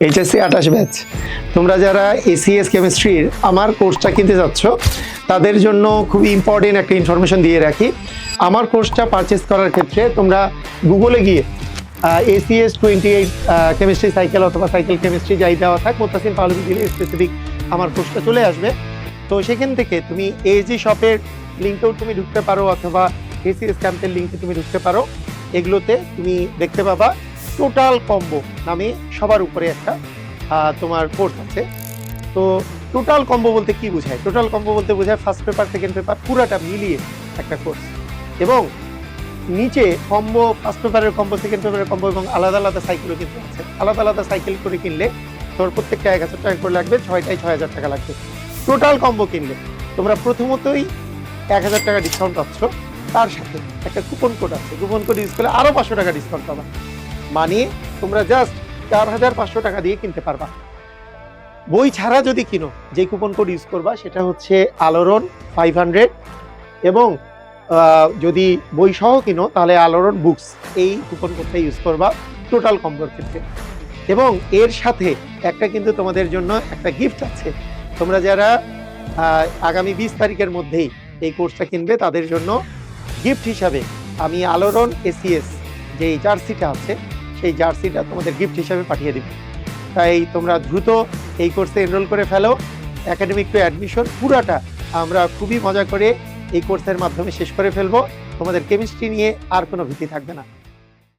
HSC 28 batch, তোমরা যারা ACS কেমিস্ট্রির আমার কোর্সটা কিনতে যাচ্ছ তাদের জন্য খুবই ইম্পর্টেন্ট একটা ইনফরমেশন দিয়ে রাখি। আমার কোর্সটা পারচেস করার ক্ষেত্রে তোমরা গুগলে গিয়ে এসিএস 28 কেমিস্ট্রি সাইকেল অথবা সাইকেল কেমিস্ট্রি যাই দেওয়া থাক মোত্তাসিম পাহলভী দিলে স্পেসিফিক আমার কোর্সটা চলে আসবে। তো সেখান থেকে তুমি এজি শপের লিঙ্কেও তুমি ঢুকতে পারো অথবা এসিএস ক্যাম্পের লিঙ্কে তুমি ঢুকতে পারো। এগুলোতে তুমি দেখতে পাবা টোটাল কম্বো নামে সবার উপরে একটা তোমার কোর্স আছে। তো টোটাল কম্বো বলতে কি বোঝায়? টোটাল কম্বো বলতে বোঝায় ফার্স্ট পেপার সেকেন্ড পেপার পুরাটা মিলিয়ে একটা কোর্স, এবং নিচে কম্বো ফার্স্ট পেপারের কম্বো সেকেন্ড পেপারের কম্বো এবং আলাদা আলাদা সাইকেলও কিন্তু আছে। আলাদা আলাদা সাইকেল করে কিনলে তোর প্রত্যেকটা 1000 টাকা করে লাগবে, 6টায় 6000 টাকা লাগবে। টোটাল কম্বো কিনলে তোমরা প্রথমতই 1000 টাকা ডিসকাউন্ট পাচ্ছ, তার সাথে একটা কুপন কোড আছে, কুপন কোড ইউজ করলে আরো 500 টাকা ডিসকাউন্ট পাবা। মানে তোমরা জাস্ট 4500 টাকা দিয়ে কিনতে পারবা। বই ছাড়া যদি কিনো, যে কুপন কোড ইউজ করবা সেটা হচ্ছে আলোড়ন 500, এবং যদি বই সহ কিনো তাহলে আলোড়ন বুকস, এই কুপন কোডটা ইউজ করবা টোটাল কম্বোর ক্ষেত্রে। এবং এর সাথে একটা কিন্তু তোমাদের জন্য একটা গিফট আছে। তোমরা যারা আগামী 20 তারিখের মধ্যেই এই কোর্সটা কিনবে তাদের জন্য গিফট হিসাবে আমি আলোড়ন এসিএস যে জার্সিটা আছে সেই জার্সিটা তোমাদের গিফট হিসাবে পাঠিয়ে দিব। তাই তোমরা দ্রুত এই কোর্সে এনরোল করে ফেলো। একাডেমিক টু অ্যাডমিশন পুরাটা আমরা খুবই মজা করে এই কোর্সের মাধ্যমে শেষ করে ফেলবো। তোমাদের কেমিস্ট্রি নিয়ে আর কোনো ভীতি থাকবে না।